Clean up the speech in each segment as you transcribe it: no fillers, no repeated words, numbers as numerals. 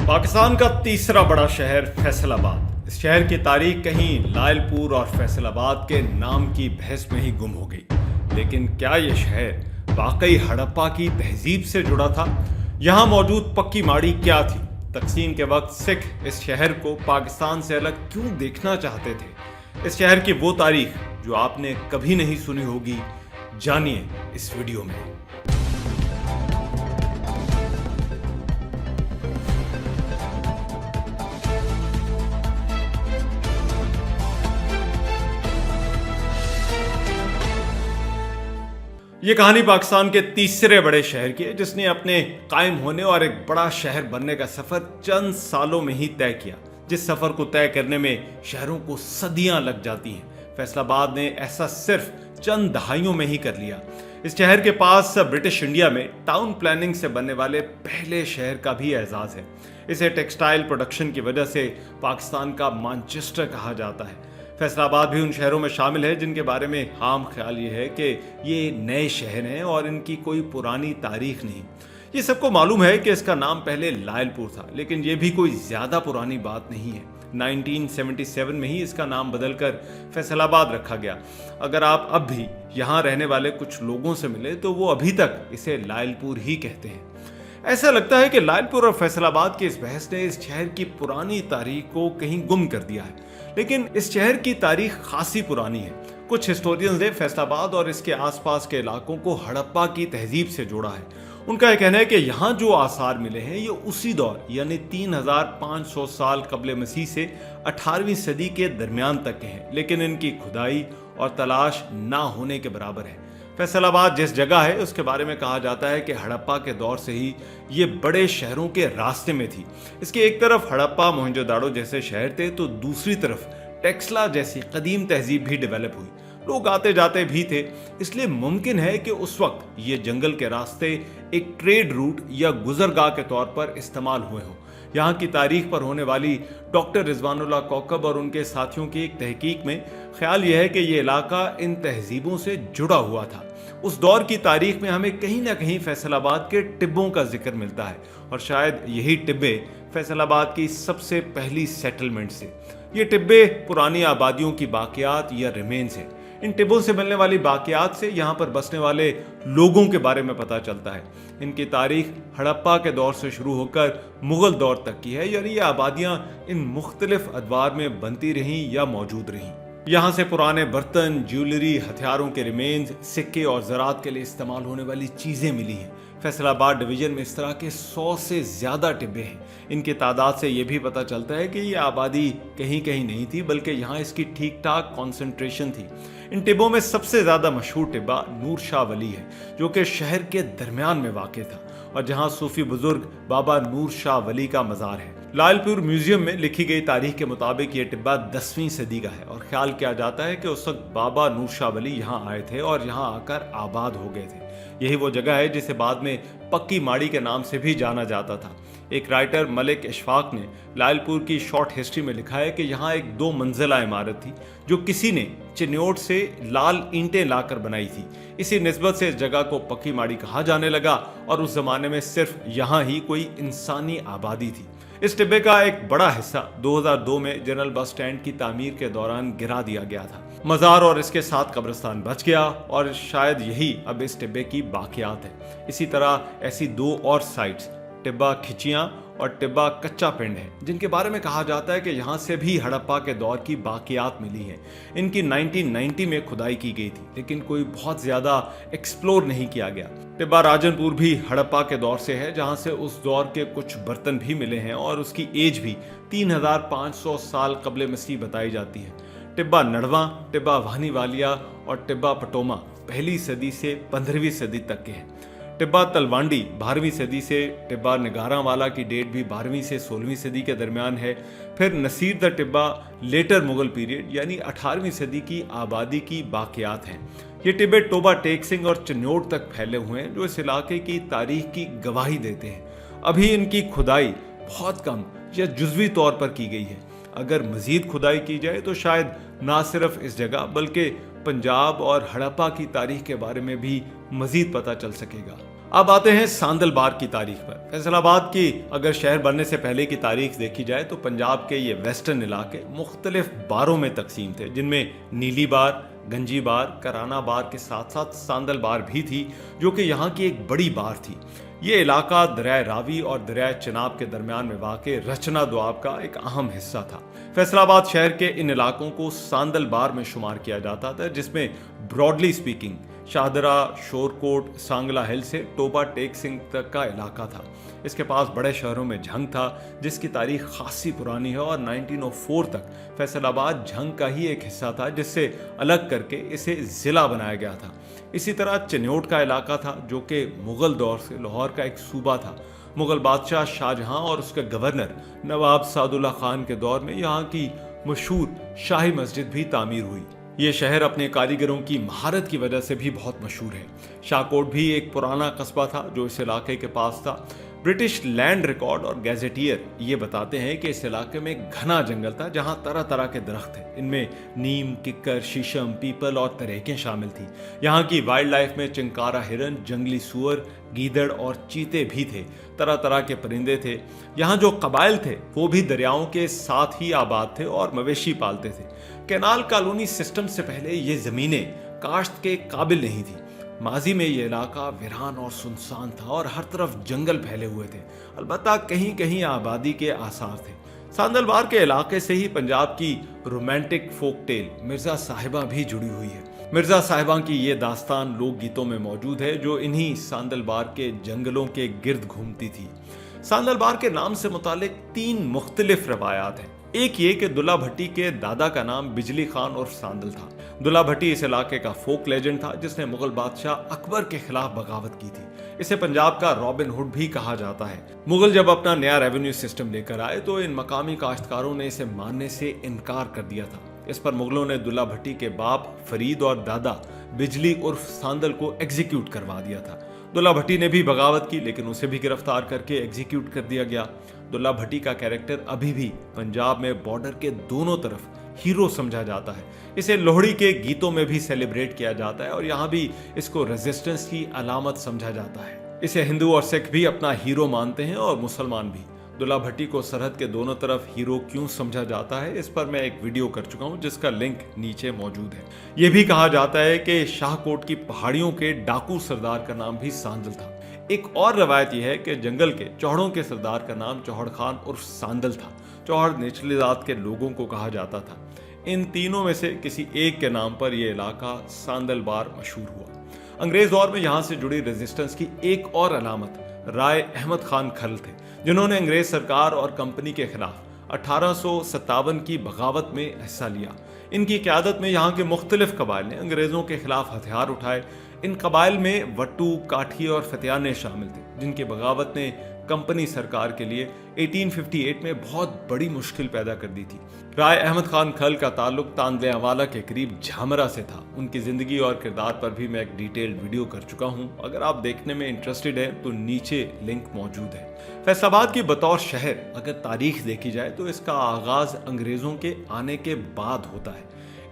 पाकिस्तान का तीसरा बड़ा शहर फैसलाबाद। इस शहर की तारीख कहीं लायलपुर और फैसलाबाद के नाम की बहस में ही गुम हो गई। लेकिन क्या यह शहर वाकई हड़प्पा की तहजीब से जुड़ा था? यहाँ मौजूद पक्की माड़ी क्या थी? तकसीम के वक्त सिख इस शहर को पाकिस्तान से अलग क्यों देखना चाहते थे? इस शहर की वो तारीख जो आपने कभी नहीं सुनी होगी, जानिए इस वीडियो में। ये कहानी पाकिस्तान के तीसरे बड़े शहर की है, जिसने अपने कायम होने और एक बड़ा शहर बनने का सफर चंद सालों में ही तय किया। जिस सफर को तय करने में शहरों को सदियां लग जाती हैं, फैसलाबाद ने ऐसा सिर्फ चंद दहाइयों में ही कर लिया। इस शहर के पास ब्रिटिश इंडिया में टाउन प्लानिंग से बनने वाले पहले शहर का भी एजाज है। इसे टेक्सटाइल प्रोडक्शन की वजह से पाकिस्तान का मैनचेस्टर कहा जाता है। फैसलाबाद भी उन शहरों में शामिल है जिनके बारे में आम ख्याल ये है कि ये नए शहर हैं और इनकी कोई पुरानी तारीख नहीं। ये सबको मालूम है कि इसका नाम पहले लायलपुर था, लेकिन ये भी कोई ज्यादा पुरानी बात नहीं है। 1977 में ही इसका नाम बदलकर फैसलाबाद रखा गया। अगर आप अब भी यहाँ रहने वाले कुछ लोगों से मिले तो वो अभी तक इसे लायलपुर ही कहते हैं। ऐसा लगता है कि लायलपुर और फैसलाबाद की इस बहस ने इस शहर की पुरानी तारीख को कहीं गुम कर दिया है, लेकिन इस शहर की तारीख खासी पुरानी है। कुछ हिस्टोरियंस ने फैसलाबाद और इसके आसपास के इलाकों को हड़प्पा की तहजीब से जोड़ा है। उनका यह कहना है कि यहाँ जो आसार मिले हैं ये उसी दौर यानी 3500 साल कबले मसीह से 18वीं सदी के दरमियान तक के हैं, लेकिन इनकी खुदाई और तलाश ना होने के बराबर है। फैसलाबाद जिस जगह है उसके बारे में कहा जाता है कि हड़प्पा के दौर से ही ये बड़े शहरों के रास्ते में थी। इसके एक तरफ हड़प्पा मोहनजोदाड़ो जैसे शहर थे तो दूसरी तरफ टेक्सला जैसी कदीम तहजीब भी डेवलप हुई। लोग आते जाते भी थे, इसलिए मुमकिन है कि उस वक्त ये जंगल के रास्ते एक ट्रेड रूट या गुजरगाह के तौर पर इस्तेमाल हुए हों। यहाँ की तारीख पर होने वाली डॉक्टर रिजवानुल्लाह कौकब और उनके साथियों की एक तहकीक में ख्याल यह है कि ये इलाका इन तहजीबों से जुड़ा हुआ था। उस दौर की तारीख में हमें कहीं ना कहीं फैसलाबाद के टिब्बों का जिक्र मिलता है, और शायद यही टिब्बे फैसलाबाद की सबसे पहली सेटलमेंट से। ये टिब्बे पुरानी आबादियों की बाकियात या रिमेन्स हैं। इन टिब्बों से मिलने वाली बाकियात से यहाँ पर बसने वाले लोगों के बारे में पता चलता है। इनकी तारीख हड़प्पा के दौर से शुरू होकर मुगल दौर तक की है, यानी ये आबादियाँ इन मुख्तलिफ अदवार में बनती रहीं या मौजूद रहीं। यहाँ से पुराने बर्तन, ज्वेलरी, हथियारों के रिमेन्स, सिक्के और ज़रात के लिए इस्तेमाल होने वाली चीज़ें मिली हैं। फैसलाबाद डिवीजन में इस तरह के 100 से ज़्यादा टिब्बे हैं। इनकी तादाद से ये भी पता चलता है कि ये आबादी कहीं कहीं नहीं थी, बल्कि यहाँ इसकी ठीक ठाक कॉन्सेंट्रेशन थी। इन टिब्बों में सबसे ज़्यादा मशहूर टिब्बा नूर शाह वली है, जो कि शहर के दरमियान में वाक़ था और जहाँ सूफी बुजुर्ग बाबा नूर शाह वली का मज़ार है। लायलपुर म्यूजियम में लिखी गई तारीख के मुताबिक ये टिब्बा 10वीं सदी का है और ख्याल किया जाता है कि उस वक्त बाबा नूर शाह वली यहाँ आए थे और यहाँ आकर आबाद हो गए थे। यही वो जगह है जिसे बाद में पक्की माड़ी के नाम से भी जाना जाता था। एक राइटर मलिक इशफाक ने लायलपुर की शॉर्ट हिस्ट्री में लिखा है कि यहाँ एक 2 मंजिला इमारत थी जो किसी ने चिन्योट से लाल ईंटें लाकर बनाई थी। इसी निस्बत से इस जगह को पक्की माड़ी कहा जाने लगा और उस जमाने में सिर्फ यहाँ ही कोई इंसानी आबादी थी। इस टिब्बे का एक बड़ा हिस्सा 2002 में जनरल बस स्टैंड की तामीर के दौरान गिरा दिया गया था। मज़ार और इसके साथ कब्रिस्तान बच गया और शायद यही अब इस टिब्बे की बाकियात है। इसी तरह ऐसी 2 और साइट्स टिब्बा खिचियां और टिब्बा कच्चा पिंड है, जिनके बारे में कहा जाता है कि यहाँ से भी हड़प्पा के दौर की बाकियात मिली हैं। इनकी 1990 में खुदाई की गई थी, लेकिन कोई बहुत ज़्यादा एक्सप्लोर नहीं किया गया। टिब्बा राजनपुर भी हड़प्पा के दौर से है, जहाँ से उस दौर के कुछ बर्तन भी मिले हैं और उसकी एज भी 3500 साल कबले मसीह बताई जाती है। टिब्बा नड़वा, टिब्बा वाहनी वालिया और टिब्बा पटोमा 1ली सदी से 15वीं सदी तक के हैं। टिब्बा तलवांडी 12वीं सदी से, टिब्बा निगारा वाला की डेट भी 12वीं से 16वीं सदी के दरमियान है। फिर नसीर द टिब्बा लेटर मुगल पीरियड यानी 18वीं सदी की आबादी की बाकियात हैं। ये टिब्बे टोबा टेक सिंह और चिन्योट तक फैले हुए हैं, जो इस इलाके की तारीख की गवाही देते हैं। अभी इनकी खुदाई बहुत कम या जुज़वी तौर पर की गई है। अगर मजीद खुदाई की जाए तो शायद ना सिर्फ इस जगह बल्कि पंजाब और हड़प्पा की तारीख के बारे में भी मजीद पता चल सकेगा। अब आते हैं सांदल बार की तारीख पर। फैसलाबाद की अगर शहर बनने से पहले की तारीख देखी जाए तो पंजाब के ये वेस्टर्न इलाके मुख्तलिफ बारों में तकसीम थे, जिनमें नीली बार, गंजी बार, कराना बार के साथ साथ सांदल बार भी थी, जो कि यहाँ की एक बड़ी बार थी। ये इलाका दरिया रावी और दरिया चिनाब के दरमियान में वाक़ रचना दोआब का एक अहम हिस्सा था। फैसलाबाद शहर के इन इलाकों को सांदल बार में शुमार किया जाता था, जिसमें ब्रॉडली स्पीकिंग शाहदरा, शोरकोट, सांगला हिल से टोबा टेक सिंह तक का इलाका था। इसके पास बड़े शहरों में झंग था, जिसकी तारीख खासी पुरानी है और 1904 तक फैसलाबाद झंग का ही एक हिस्सा था, जिससे अलग करके इसे ज़िला बनाया गया था। इसी तरह चिन्योट का इलाका था, जो कि मुगल दौर से लाहौर का एक सूबा था। मुगल बादशाह शाहजहां और उसके गवर्नर नवाब सादुल्ला खान के दौर में यहाँ की मशहूर शाही मस्जिद भी तामीर हुई। ये शहर अपने कारीगरों की महारत की वजह से भी बहुत मशहूर है। शाहकोट भी एक पुराना कस्बा था जो इस इलाके के पास था। ब्रिटिश लैंड रिकॉर्ड और गैजेटियर ये बताते हैं कि इस इलाके में घना जंगल था, जहां तरह तरह के दरख्त थे। इनमें नीम, किक्कर, शीशम, पीपल और तरेकें शामिल थी। यहाँ की वाइल्ड लाइफ में चिंकारा हिरन, जंगली सुअर, गीदड़ और चीते भी थे। तरह तरह के परिंदे थे। यहाँ जो कबाइल थे वो भी दरियाओं के साथ ही आबाद थे और मवेशी पालते थे। कैनाल कॉलोनी सिस्टम से पहले ये जमीनें काश्त के काबिल नहीं थी। माजी में ये इलाका वीरान और सुनसान था और हर तरफ जंगल फैले हुए थे। अलबत्ता कहीं कहीं आबादी के आसार थे। सांदलबार के इलाके से ही पंजाब की रोमांटिक फोक टेल मिर्जा साहिबा भी जुड़ी हुई है। मिर्जा साहिबा की ये दास्तान लोकगीतों में मौजूद है, जो इन्हीं सांदलबार के जंगलों के गिर्द घूमती थी। सांदलबार के नाम से मुतालिक 3 मुख्तलिफ रवायात हैं। एक ये कि दुल्ला भट्टी के दादा का नाम बिजली खान और सांदल था। दुल्ला भट्टी इस इलाके का फोक लेजेंड था, जिसने मुगल बादशाह अकबर के खिलाफ बगावत की थी। इसे पंजाब का रॉबिन हुड भी कहा जाता है। मुगल जब अपना नया रेवेन्यू सिस्टम लेकर आए तो इन मकामी काश्तकारों ने इसे मानने से इनकार कर दिया था। इस पर मुगलों ने दुल्ला भट्टी के बाप फरीद और दादा बिजली उर्फ सांदल को एग्जीक्यूट करवा दिया था। दुल्ला भट्टी ने भी बगावत की, लेकिन उसे भी गिरफ्तार करके एग्जीक्यूट कर दिया गया। दुल्ला भट्टी का कैरेक्टर अभी भी पंजाब में बॉर्डर के दोनों तरफ हीरो समझा जाता है। इसे लोहड़ी के गीतों में भी सेलिब्रेट किया जाता है और यहाँ भी इसको रेजिस्टेंस की अलामत समझा जाता है। इसे हिंदू और सिख भी अपना हीरो मानते हैं और मुसलमान भी। दुल्ला भट्टी को सरहद के दोनों तरफ हीरो क्यों समझा जाता है, इस पर मैं एक वीडियो कर चुका हूं, जिसका लिंक नीचे मौजूद है। यह भी कहा जाता है कि शाहकोट की पहाड़ियों के डाकू सरदार का नाम भी सांदल था। एक और रवायत यह है कि जंगल के चौहड़ों के सरदार का नाम चौहड़ खान उर्फ सांदल था। चौहड़ निचली जात के लोगों को कहा जाता था। इन तीनों में से किसी एक के नाम पर यह इलाका सांदलबार मशहूर हुआ। अंग्रेज दौर में यहाँ से जुड़ी रेजिस्टेंस की एक और अलामत राय अहमद खान खल थे, जिन्होंने अंग्रेज सरकार और कंपनी के खिलाफ 1857 की बगावत में हिस्सा लिया। इनकी क़यादत में यहाँ के मुख्तलिफ कबाइल ने अंग्रेजों के खिलाफ हथियार उठाए। इन कबाइल में वट्टू, काठी और फतियाने शामिल थे, जिनकी बगावत ने कंपनी सरकार के लिए 1858 में बहुत बड़ी मुश्किल पैदा कर दी थी। राय अहमद खान खल का ताल्लुक तांदलेवाला के करीब झामरा से था। उनकी जिंदगी और किरदार पर भी मैं एक डिटेल्ड वीडियो कर चुका हूं। अगर आप देखने में इंटरेस्टेड हैं तो नीचे लिंक मौजूद है। फैसलाबाद की बतौर शहर अगर तारीख देखी जाए तो इसका आगाज अंग्रेजों के आने के बाद होता है।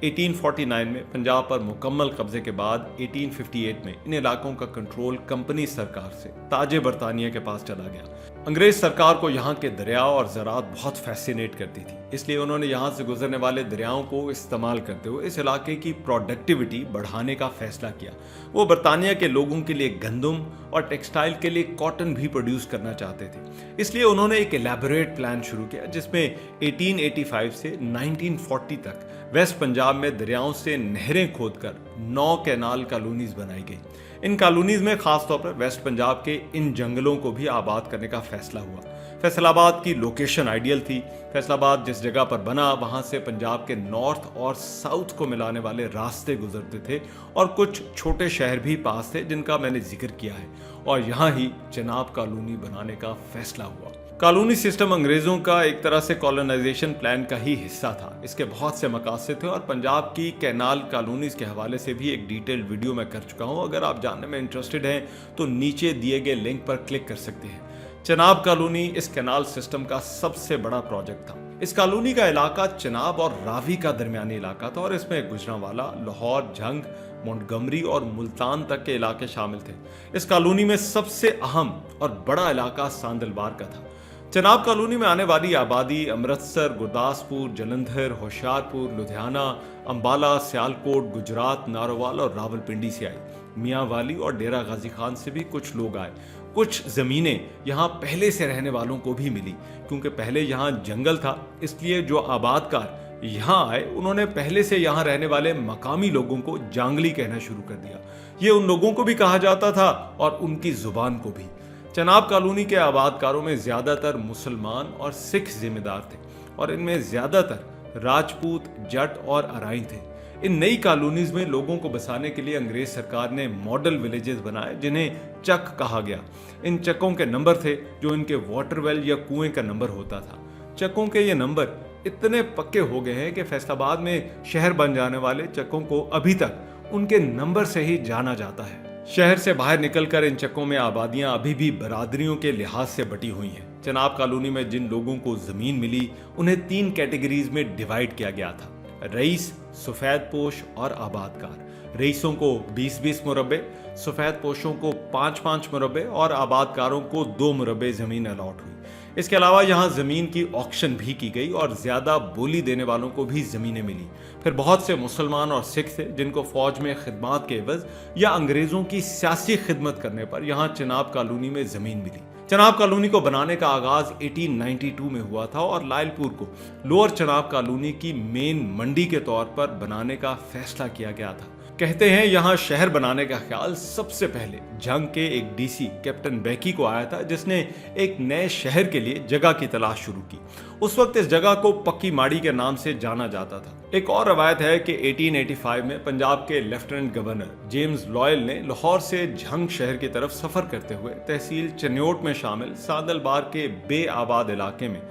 1849 में पंजाब पर मुकम्मल कब्जे के बाद 1858 में इन इलाकों का कंट्रोल कंपनी सरकार से ताजे बरतानिया के पास चला गया। अंग्रेज सरकार को यहाँ के दरिया और ज़राअत बहुत फैसिनेट करती थी, इसलिए उन्होंने यहाँ से गुजरने वाले दरियाओं को इस्तेमाल करते हुए इस इलाके की प्रोडक्टिविटी बढ़ाने का फैसला किया। वो बरतानिया के लोगों के लिए गंदम और टेक्सटाइल के लिए कॉटन भी प्रोड्यूस करना चाहते थे। इसलिए उन्होंने एक एलैबोरेट प्लान शुरू किया, जिसमें 1885 से 1940 तक वेस्ट पंजाब में दरियाओं से नहरें खोदकर 9 कैनाल कॉलोनीज बनाई गई। इन कॉलोनीज में खासतौर पर वेस्ट पंजाब के इन जंगलों को भी आबाद करने का फैसला हुआ। फैसलाबाद की लोकेशन आइडियल थी। फैसलाबाद जिस जगह पर बना वहां से पंजाब के नॉर्थ और साउथ को मिलाने वाले रास्ते गुजरते थे और कुछ छोटे शहर भी पास थे, जिनका मैंने जिक्र किया है। और यहाँ ही चिनाब कॉलोनी बनाने का फैसला हुआ। कॉलोनी सिस्टम अंग्रेजों का एक तरह से कॉलोनाइजेशन प्लान का ही हिस्सा था। इसके बहुत से मकासद थे और पंजाब की कैनाल कॉलोनीज के हवाले से भी एक डिटेल्ड वीडियो मैं कर चुका हूं। अगर आप जानने में इंटरेस्टेड हैं तो नीचे दिए गए लिंक पर क्लिक कर सकते हैं। चिनाब कॉलोनी इस कैनाल सिस्टम का सबसे बड़ा प्रोजेक्ट था। इस कॉलोनी का इलाका चिनाब और रावी का दरमियानी इलाका था और इसमें गुजरांवाला, लाहौर, झंग, मोंटगमरी और मुल्तान तक के इलाके शामिल थे। इस कॉलोनी में सबसे अहम और बड़ा इलाका सांदलबार का था। चनाब कॉलोनी में आने वाली आबादी अमृतसर, गुरदासपुर, जलंधर, होशियारपुर, लुधियाना, अंबाला, सियालकोट, गुजरात, नारोवाल और रावलपिंडी से आई। मियाँ वाली और डेरा गाजी खान से भी कुछ लोग आए। कुछ जमीनें यहाँ पहले से रहने वालों को भी मिली, क्योंकि पहले यहाँ जंगल था, इसलिए जो आबादकार यहाँ आए उन्होंने पहले से यहाँ रहने वाले मकामी लोगों को जांगली कहना शुरू कर दिया। ये उन लोगों को भी कहा जाता था और उनकी जुबान को भी। चनाब कॉलोनी के आबादकारों में ज्यादातर मुसलमान और सिख जिम्मेदार थे और इनमें ज्यादातर राजपूत, जट और अराई थे। इन नई कॉलोनीज में लोगों को बसाने के लिए अंग्रेज सरकार ने मॉडल विलेजेस बनाए, जिन्हें चक कहा गया। इन चकों के नंबर थे जो इनके वाटर वेल या कुएं का नंबर होता था। चकों के ये नंबर इतने पक्के हो गए हैं कि फैसलाबाद में शहर बन जाने वाले चकों को अभी तक उनके नंबर से ही जाना जाता है। शहर से बाहर निकलकर इन चकों में आबादियां अभी भी बरादरियों के लिहाज से बटी हुई हैं। चनाब कॉलोनी में जिन लोगों को जमीन मिली उन्हें 3 कैटेगरीज में डिवाइड किया गया था: रईस, सफेद पोश और आबादकार। रईसों को 20-20 मुरब्बे, सफेद पोशों को 5-5 मुरब्बे और आबादकारों को 2 मुरब्बे जमीन अलॉट हुई। इसके अलावा यहाँ जमीन की ऑक्शन भी की गई और ज्यादा बोली देने वालों को भी जमीनें मिली। फिर बहुत से मुसलमान और सिख थे जिनको फौज में खिदमत के एवज या अंग्रेजों की सियासी खिदमत करने पर यहाँ चनाब कॉलोनी में जमीन मिली। चनाब कॉलोनी को बनाने का आगाज 1892 में हुआ था और लायलपुर को लोअर चनाब कॉलोनी की मेन मंडी के तौर पर बनाने का फैसला किया गया था। कहते हैं यहाँ शहर बनाने का ख्याल सबसे पहले जंग के एक डीसी कैप्टन बैकी को आया था, जिसने एक नए शहर के लिए जगह की तलाश शुरू की। उस वक्त इस जगह को पक्की माड़ी के नाम से जाना जाता था। एक और रवायत है कि 1885 में पंजाब के लेफ्टिनेंट गवर्नर जेम्स लॉयल ने लाहौर से झंग शहर की तरफ सफर करते हुए तहसील चन्योट में शामिल सांदलबार के बे आबाद इलाके में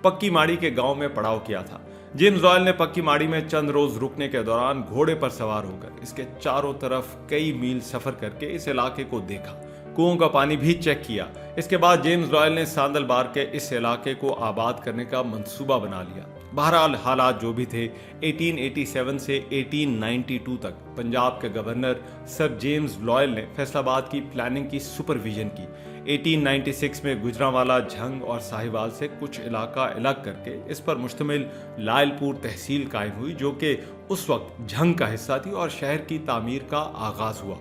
पक्की माड़ी के गांव में पड़ाव किया था। जेम्स लॉयल ने पक्की माड़ी में चंद रोज रुकने के दौरान घोड़े पर सवार होकर इसके चारों तरफ कई मील सफर करके इस इलाके को देखा, कुओं का पानी भी चेक किया। इसके बाद जेम्स लॉयल ने सांदलबार के इस इलाके को आबाद करने का मंसूबा बना लिया। बहरहाल हालात जो भी थे, 1887 से 1892 तक पंजाब के गवर्नर सर जेम्स लॉयल ने फैसलाबाद की प्लानिंग की सुपरविजन की। 1896 में गुजरांवाला, झंग और साहिवाल से कुछ इलाका अलग करके इस पर मुश्तमिल लायलपुर तहसील कायम हुई, जो कि उस वक्त झंग का हिस्सा थी और शहर की तामीर का आगाज हुआ।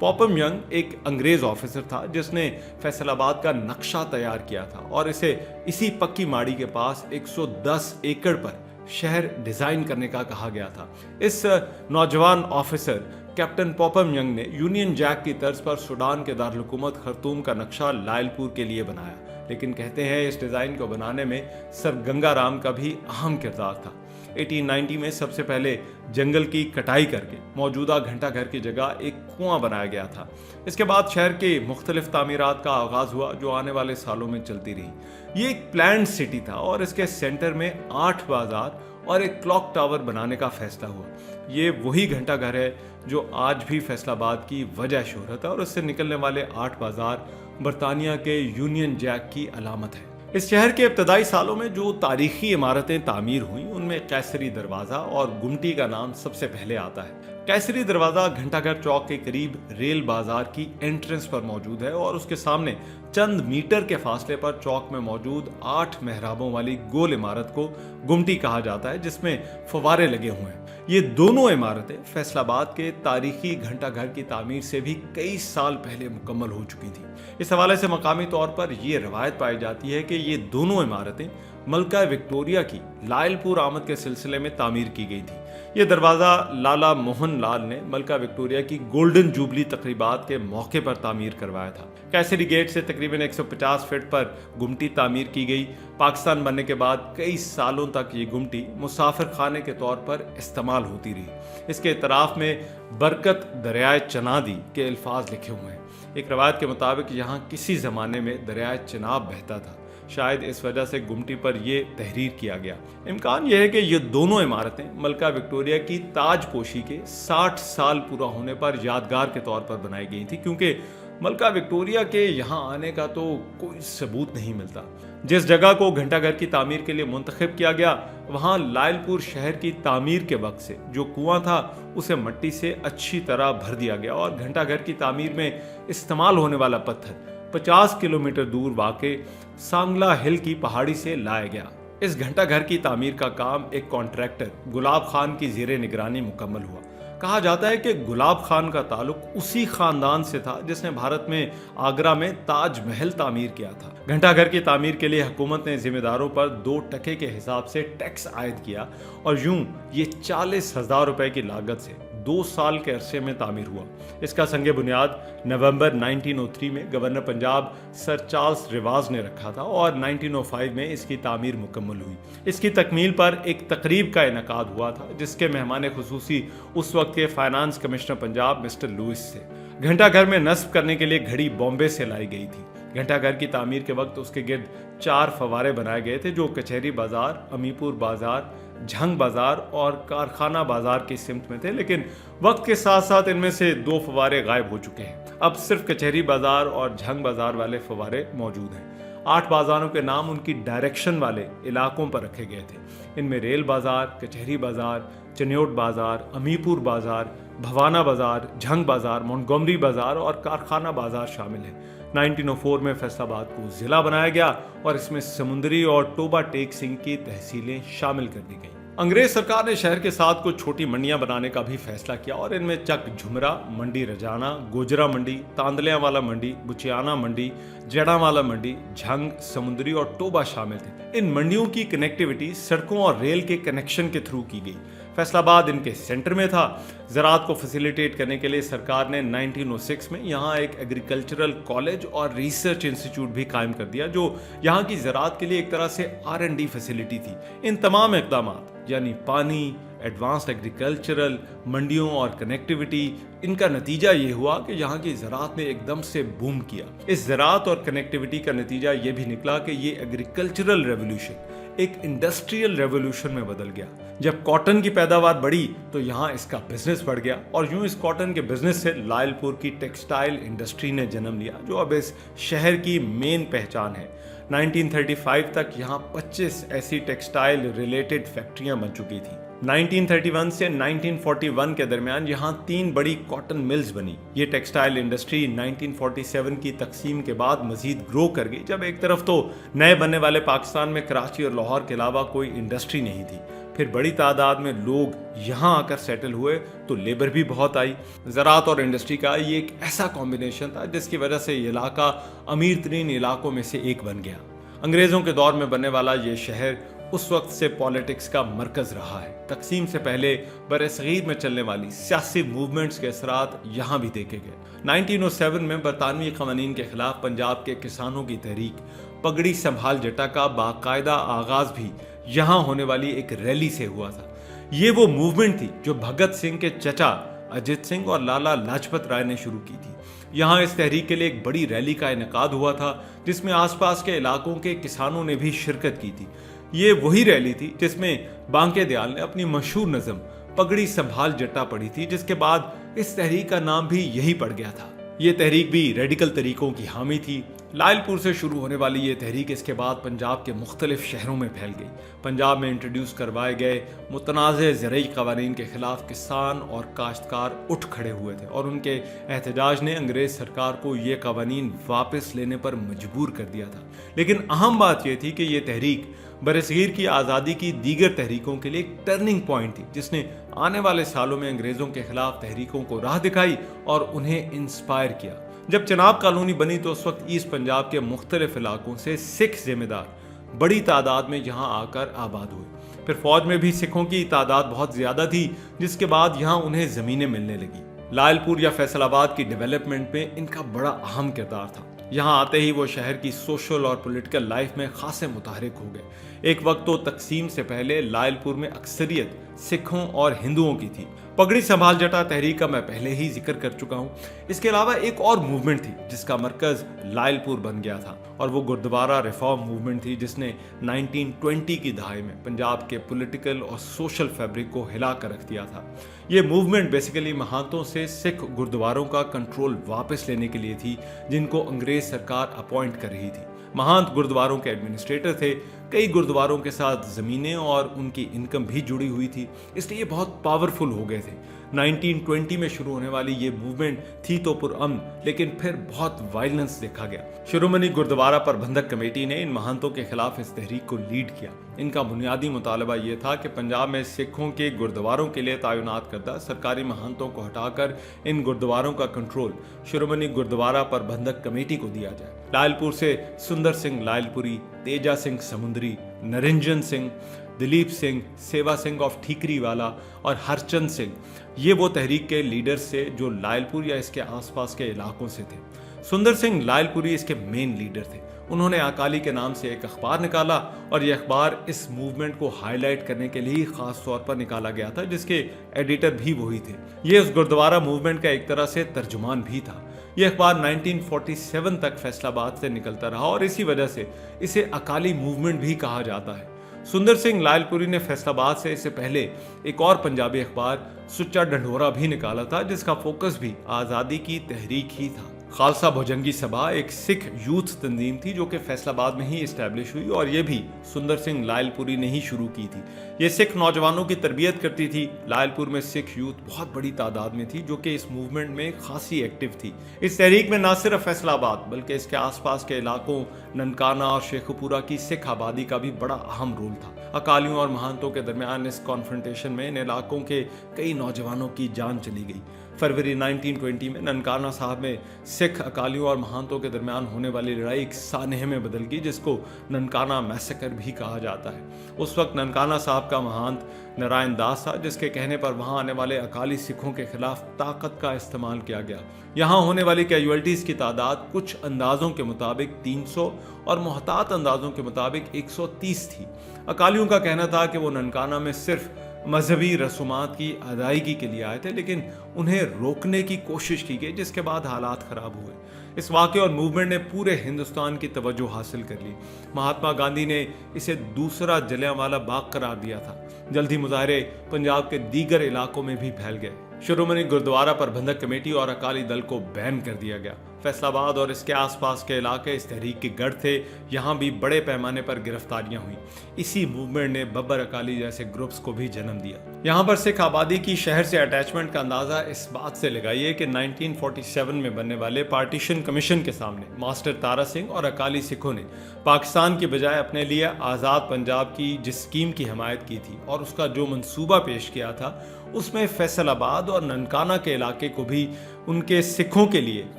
पॉपम यंग एक अंग्रेज ऑफिसर था जिसने फैसलाबाद का नक्शा तैयार किया था और इसे इसी पक्की माड़ी के पास 110 एकड़ पर शहर डिजाइन करने का कहा गया था। इस नौजवान ऑफिसर कैप्टन पॉपम यंग ने यूनियन जैक की तर्ज पर सूडान के दारुलहुकूमत खर्तूम का नक्शा लायलपुर के लिए बनाया, लेकिन कहते हैं इस डिजाइन को बनाने में सर गंगाराम का भी अहम किरदार था। 1890 में सबसे पहले जंगल की कटाई करके मौजूदा घंटा घर की जगह एक कुआं बनाया गया था। इसके बाद शहर के मुख्तलिफ तामीरात का आगाज हुआ जो आने वाले सालों में चलती रही। ये एक प्लान्ड सिटी था और इसके सेंटर में 8 बाजार और एक क्लॉक टावर बनाने का फैसला हुआ। ये वही घंटा घर है जो आज भी फैसलाबाद की वजह शोहरत है और उससे निकलने वाले 8 बाजार बरतानिया के यूनियन जैक की अलामत है। इस शहर के इब्तदाई सालों में जो तारीखी इमारतें तामीर हुई उनमें कैसरी दरवाजा और गुमटी का नाम सबसे पहले आता है। कैसरी दरवाजा घंटाघर चौक के करीब रेल बाजार की एंट्रेंस पर मौजूद है और उसके सामने चंद मीटर के फासले पर चौक में मौजूद 8 मेहराबों वाली गोल इमारत को गुमटी कहा जाता है, जिसमें फव्वारे लगे हुए हैं। ये दोनों इमारतें फैसलाबाद के तारीखी घंटाघर की तामीर से भी कई साल पहले मुकम्मल हो चुकी थी। इस हवाले से मकामी तौर पर यह रवायत पाई जाती है कि ये दोनों इमारतें मलका विक्टोरिया की लायलपुर आमद के सिलसिले में तामीर की गई थी। यह दरवाज़ा लाला मोहन लाल ने मलका विक्टोरिया की गोल्डन जुबली तकरीबात के मौके पर तामीर करवाया था। कैसरी गेट से तकरीबन 150 फीट पर गुमटी तामीर की गई। पाकिस्तान बनने के बाद कई सालों तक ये गुमटी मुसाफिर खाने के तौर पर इस्तेमाल होती रही। इसके इतराफ में बरकत दरियाए चनादी के अल्फाज लिखे हुए हैं। एक रवायत के मुताबिक यहाँ किसी ज़माने में दरियाए चनाब बहता था, शायद इस वजह से गुमटी पर यह तहरीर किया गया। इम्कान यह है कि ये दोनों इमारतें मलका विक्टोरिया की ताजपोशी के 60 साल पूरा होने पर यादगार के तौर पर बनाई गई थी, क्योंकि मलका विक्टोरिया के यहाँ आने का तो कोई सबूत नहीं मिलता। जिस जगह को घंटाघर की तामीर के लिए मुंतखब किया गया, वहाँ लायलपुर शहर की तामीर के वक्त से जो कुआं था उसे मिट्टी से अच्छी तरह भर दिया गया और घंटाघर की तामीर में इस्तेमाल होने वाला पत्थर 50 किलोमीटर दूर वाक़े सांगला हिल की पहाड़ी से लाया गया। इस घंटाघर की तामीर का काम एक कॉन्ट्रैक्टर गुलाब खान की ज़ेरे निगरानी मुकम्मल हुआ। कहा जाता है कि गुलाब खान का ताल्लुक उसी खानदान से था जिसने भारत में आगरा में ताजमहल तामीर किया था। घंटाघर की तामीर के लिए हुकूमत ने जिम्मेदारों पर 2% के हिसाब से टैक्स आयद किया और यूं ये 40,000 रुपए की लागत से 2 साल के अरसे में तामीर हुआ। इसका संगे बुनियाद नवंबर 1903 में गवर्नर पंजाब सर चार्ल्स रिवाज ने रखा था और 1905 में इसकी तामीर मुकम्मल हुई। इसकी तकमील पर एक तकरीब का इनेकाद हुआ था जिसके मेहमान खुसूसी उस वक्त के finance commissioner Punjab mister Lewis थे। घंटाघर में नस्ब करने के लिए घड़ी बॉम्बे से लाई गई थी। घंटाघर की तामीर के वक्त उसके गिर्द 4 फवारे बनाए गए थे जो कचहरी बाजार, अमीपुर बाजार, झंग बाजार और कारखाना बाजार की सिमत में थे, लेकिन वक्त के साथ साथ इनमें से 2 फवारे गायब हो चुके हैं। अब सिर्फ कचहरी बाजार और झंग बाजार वाले फवारे मौजूद हैं। 8 बाजारों के नाम उनकी डायरेक्शन वाले इलाकों पर रखे गए थे। इनमें रेल बाजार, कचहरी बाजार, चन्योट बाजार, अमीपुर बाजार, भवाना बाजार, झंग बाजार, मोंटगोमरी बाजार और कारखाना बाजार शामिल हैं। 1904 में फैसलाबाद को जिला बनाया गया और इसमें समुंदरी और टोबा टेक सिंह की तहसीलें शामिल कर दी गई। अंग्रेज सरकार ने शहर के साथ कुछ छोटी मंडियां बनाने का भी फैसला किया और इनमें चक झुमरा मंडी, रजाना, गोजरा मंडी, तांदलियां वाला मंडी, बुचियाना मंडी, जड़ावाला मंडी, झंग, समुंदरी और टोबा शामिल थे। इन मंडियों की कनेक्टिविटी सड़कों और रेल के कनेक्शन के थ्रू की गई। फैसलाबाद इनके सेंटर में था। ज़राअत को फैसिलिटेट करने के लिए सरकार ने 1906 में यहाँ एक एग्रीकल्चरल कॉलेज और रिसर्च इंस्टीट्यूट भी कायम कर दिया जो यहाँ की ज़राअत के लिए एक तरह से R&D फैसिलिटी थी। इन तमाम इक़दामात यानी पानी, एडवांस्ड एग्रीकल्चरल, मंडियों और कनेक्टिविटी, इनका नतीजा ये हुआ कि यहाँ की ज़राअत ने एकदम से बूम किया। इस ज़राअत और कनेक्टिविटी का नतीजा ये भी निकला कि ये एग्रीकल्चरल रेवोल्यूशन एक इंडस्ट्रियल रेवोल्यूशन में बदल गया। जब कॉटन की पैदावार बढ़ी तो यहाँ इसका बिजनेस बढ़ गया और यूं इस कॉटन के बिजनेस से लायलपुर की टेक्सटाइल इंडस्ट्री ने जन्म लिया जो अब इस शहर की मेन पहचान है। 1935 तक यहाँ 25 ऐसी टेक्सटाइल रिलेटेड फैक्ट्रियां बन चुकी थी। 1931 से 1941 के दरमियान यहाँ 3 बड़ी कॉटन मिल्स बनी। ये टेक्सटाइल इंडस्ट्री 1947 की तकसीम के बाद मजीद ग्रो कर गई जब एक तरफ तो नए बनने वाले पाकिस्तान में कराची और लाहौर के अलावा कोई इंडस्ट्री नहीं थी, फिर बड़ी तादाद में लोग यहाँ आकर सेटल हुए तो लेबर भी बहुत आई। ज़राअत और इंडस्ट्री का ये एक ऐसा कॉम्बिनेशन था जिसकी वजह से ये इलाका अमीर तरीन इलाकों में से एक बन गया। अंग्रेज़ों के दौर में बनने वाला ये शहर उस वक्त से पॉलिटिक्स का मरकज रहा है। तकसीम से पहले बरसगीर में चलने वाली सियासी मूवमेंट्स के असरात यहाँ भी देखे गए। 1907 में बरतानवी कवानीन के खिलाफ पंजाब के किसानों की तहरीक पगड़ी संभाल जटा का बाकायदा आगाज भी यहाँ होने वाली एक रैली से हुआ था। ये वो मूवमेंट थी जो भगत सिंह के चचा अजित सिंह और लाला लाजपत राय ने शुरू की थी। यहाँ इस तहरीक के लिए एक बड़ी रैली का इनेकाद हुआ था जिसमें आसपास के इलाकों के किसानों ने भी शिरकत की थी। ये वही रैली थी जिसमें बांके दयाल ने अपनी मशहूर नज़म पगड़ी संभाल जट्टा पढ़ी थी, जिसके बाद इस तहरीक का नाम भी यही पड़ गया था। ये तहरीक भी रेडिकल तरीकों की हामी थी। लायलपुर से शुरू होने वाली ये तहरीक इसके बाद पंजाब के मुख्तलिफ शहरों में फैल गई। पंजाब में इंट्रोड्यूस करवाए गए मुतनाज़े ज़रई क़वानीन के खिलाफ किसान और काश्तकार उठ खड़े हुए थे और उनके एहतजाज ने अंग्रेज़ सरकार को ये क़वानीन वापस लेने पर मजबूर कर दिया था। लेकिन अहम बात यह थी कि ये तहरीक बरसगीर की आज़ादी की दीगर तहरीकों के लिए एक टर्निंग पॉइंट थी जिसने आने वाले सालों में अंग्रेज़ों के खिलाफ तहरीकों को राह दिखाई और उन्हें इंस्पायर किया। जब चनाब कॉलोनी बनी तो उस वक्त ईस्ट पंजाब के मुख्तलिफ इलाकों से सिख जिम्मेदार बड़ी तादाद में यहाँ आकर आबाद हुए। फिर फौज में भी सिखों की तादाद बहुत ज़्यादा थी, जिसके बाद यहाँ उन्हें ज़मीनें मिलने लगी। लायलपुर या फैसलाबाद की डेवलपमेंट में इनका बड़ा अहम किरदार था। यहाँ आते ही वो शहर की सोशल और पॉलिटिकल लाइफ में खासे मुतहरिक हो गए। एक वक्त तो तकसीम से पहले लायलपुर में अक्सरियत सिखों और हिंदुओं की थी, पगड़ी संभाल जटा तहरीक का मैं पहले ही जिक्र कर चुका हूँ। इसके अलावा एक और मूवमेंट थी जिसका मरकज लायलपुर बन गया था और वो गुरुद्वारा रिफॉर्म मूवमेंट थी जिसने 1920 की दहाई में पंजाब के पॉलिटिकल और सोशल फैब्रिक को हिला कर रख दिया था। ये मूवमेंट बेसिकली महंतों से सिख गुरुद्वारों का कंट्रोल वापस लेने के लिए थी जिनको अंग्रेज सरकार अपॉइंट कर रही थी। महंत गुरुद्वारों के एडमिनिस्ट्रेटर थे, कई गुरुद्वारों के साथ जमीनें और उनकी इनकम भी जुड़ी हुई थी, इसलिए ये बहुत पावरफुल हो गए थे। 1920 में शुरू होने वाली ये मूवमेंट थी तो पुरअमन, लेकिन फिर बहुत वायलेंस देखा गया। शिरोमणि गुरुद्वारा प्रबंधक कमेटी ने इन महंतों के खिलाफ इस तहरीक को लीड किया। इनका बुनियादी मुतालबा ये था कि पंजाब में सिखों के गुरुद्वारों के लिए तैनात करदा सरकारी महंतों को हटाकर इन गुरुद्वारों का कंट्रोल शिरोमणि गुरुद्वारा प्रबंधक कमेटी को दिया जाए। लायलपुर से सुंदर सिंह लायलपुरी, तेजा सिंह समुंदरी, नरिंजन सिंह, दिलीप सिंह, सेवा सिंह ऑफ ठीकरीवाला और हरचंद सिंह ये वो तहरीक के लीडर्स थे जो लायलपुर या इसके आसपास के इलाकों से थे। सुंदर सिंह लायलपुरी इसके मेन लीडर थे। उन्होंने अकाली के नाम से एक अखबार निकाला और यह अखबार इस मूवमेंट को हाईलाइट करने के लिए खास तौर पर निकाला गया था, जिसके एडिटर भी वही थे। ये उस गुरुद्वारा मूवमेंट का एक तरह से तर्जुमान भी था। यह अखबार 1947 तक फैसलाबाद से निकलता रहा और इसी वजह से इसे अकाली मूवमेंट भी कहा जाता है। सुंदर सिंह लायलपुरी ने फैसलाबाद से इससे पहले एक और पंजाबी अखबार सुच्चा ढंढोरा भी निकाला था जिसका फोकस भी आज़ादी की तहरीक ही था। खालसा भुजंगी सभा एक सिख यूथ तंजीम थी जो कि फैसलाबाद में ही इस्टेब्लिश हुई और ये भी सुंदर सिंह लायलपुरी ने ही शुरू की थी। ये सिख नौजवानों की तरबियत करती थी। लायलपुर में सिख यूथ बहुत बड़ी तादाद में थी जो कि इस मूवमेंट में खासी एक्टिव थी। इस तहरीक में न सिर्फ फैसलाबाद बल्कि इसके आसपास के इलाकों ननकाना और शेखुपुरा की सिख आबादी का भी बड़ा अहम रोल था। अकालियों और महंतों के दरमियान इस कॉन्फ्रंटेशन में इन इलाकों के कई नौजवानों की जान चली गई। फरवरी 1920 में ननकाना साहब में सिख अकालियों और महंतों के दरमियान होने वाली लड़ाई एक सानहे में बदल गई जिसको ननकाना मैसेकर भी कहा जाता है। उस वक्त ननकाना साहब का महंत नारायण दास था जिसके कहने पर वहां आने वाले अकाली सिखों के खिलाफ ताकत का इस्तेमाल किया गया। यहां होने वाली कैजुअल्टीज की तादाद कुछ अंदाजों के मुताबिक 300 और मोहतात अंदाजों के मुताबिक 130 थी। अकालियों का कहना था कि वो ननकाना में सिर्फ मजहबी रसूमात की अदायगी के लिए आए थे, लेकिन उन्हें रोकने की कोशिश की गई जिसके बाद हालात खराब हुए। इस वाक़े और मूवमेंट ने पूरे हिंदुस्तान की तवज्जो हासिल कर ली। महात्मा गांधी ने इसे दूसरा जलियांवाला बाग करार दिया था। जल्द ही मुजाहरे पंजाब के दीगर इलाकों में भी फैल गए। शिरोमणि गुरुद्वारा प्रबंधक कमेटी और अकाली दल को बैन कर दिया गया। फैसलाबाद और इसके आसपास के इलाके इस तहरीक के गढ़ थे। यहाँ भी बड़े पैमाने पर गिरफ्तारियां हुई। इसी मूवमेंट ने बब्बर अकाली जैसे ग्रुप्स को भी जन्म दिया। यहाँ पर सिख आबादी की शहर से अटैचमेंट का अंदाजा इस बात से लगाइए कि 1947 में बनने वाले पार्टीशन कमीशन के सामने मास्टर तारा सिंह और अकाली सिखों ने पाकिस्तान की बजाय अपने लिए आज़ाद पंजाब की जिस स्कीम की हमायत की थी और उसका जो मंसूबा पेश किया था उसमें फैसलाबाद और ननकाना के इलाके को भी उनके सिखों के लिए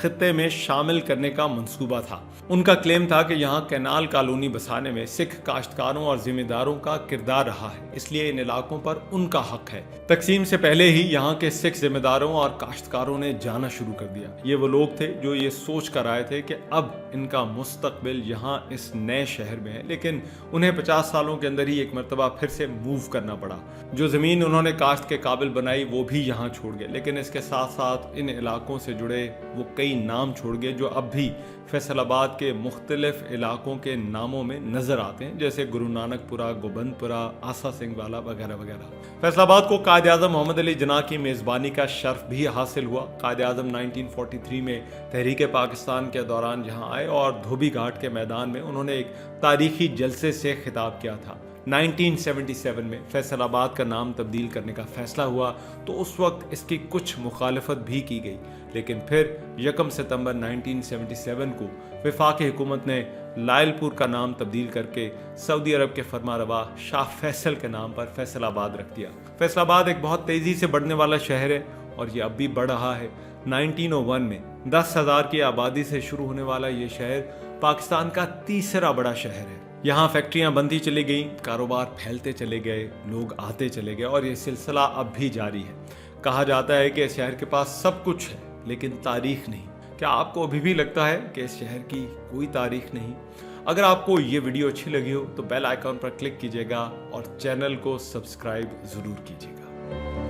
खित्ते में शामिल करने का मंसूबा था। उनका क्लेम था कि यहाँ कैनाल कॉलोनी बसाने में सिख काश्तकारों और जिम्मेदारों का किरदार रहा है, इसलिए इन इलाकों पर उनका हक है। तकसीम से पहले ही यहाँ के सिख जिम्मेदारों और काश्तकारों ने जाना शुरू कर दिया। ये वो लोग थे जो ये सोच कर आए थे कि अब इनका मुस्तकबिल यहाँ इस नए शहर में है, लेकिन उन्हें 50 सालों के अंदर ही एक मरतबा फिर से मूव करना पड़ा। जो ज़मीन उन्होंने काश्त के काबिल बनाई वो भी यहाँ छोड़ गए, लेकिन इसके साथ साथ इन इलाकों से जुड़े वो कई नाम छोड़ गए जो अब भी फैसलाबाद के मुख्तलिफ इलाकों के नामों में नजर आते हैं, जैसे गुरु नानकपुरा, गोबंदपुरा, आसा सिंह वाला वगैरह वगैरह। फैसलाबाद को कायद आज़म मोहम्मद अली जिन्ना की मेज़बानी का शर्फ भी हासिल हुआ। कायद आज़म 1943 में तहरीक पाकिस्तान के दौरान यहाँ आए और धोबी घाट के मैदान में उन्होंने एक तारीखी जलसे से खिताब किया था। 1977 में फैसलाबाद का नाम तब्दील करने का फैसला हुआ तो उस वक्त इसकी कुछ मुखालफत भी की गई, लेकिन फिर 1 सितंबर 1977 को वफाकी हुकूमत ने लायलपुर का नाम तब्दील करके सऊदी अरब के फरमारवा शाह फैसल के नाम पर फैसलाबाद रख दिया। फैसलाबाद एक बहुत तेज़ी से बढ़ने वाला शहर है और ये अब भी बढ़ रहा है। 1901 में 10,000 की आबादी से शुरू होने वाला ये शहर पाकिस्तान का तीसरा बड़ा शहर है। यहाँ फैक्ट्रियाँ बनती चली गई, कारोबार फैलते चले गए, लोग आते चले गए और ये सिलसिला अब भी जारी है। कहा जाता है कि इस शहर के पास सब कुछ है लेकिन तारीख नहीं। क्या आपको अभी भी लगता है कि इस शहर की कोई तारीख नहीं? अगर आपको ये वीडियो अच्छी लगी हो तो बेल आइकॉन पर क्लिक कीजिएगा और चैनल को सब्सक्राइब ज़रूर कीजिएगा।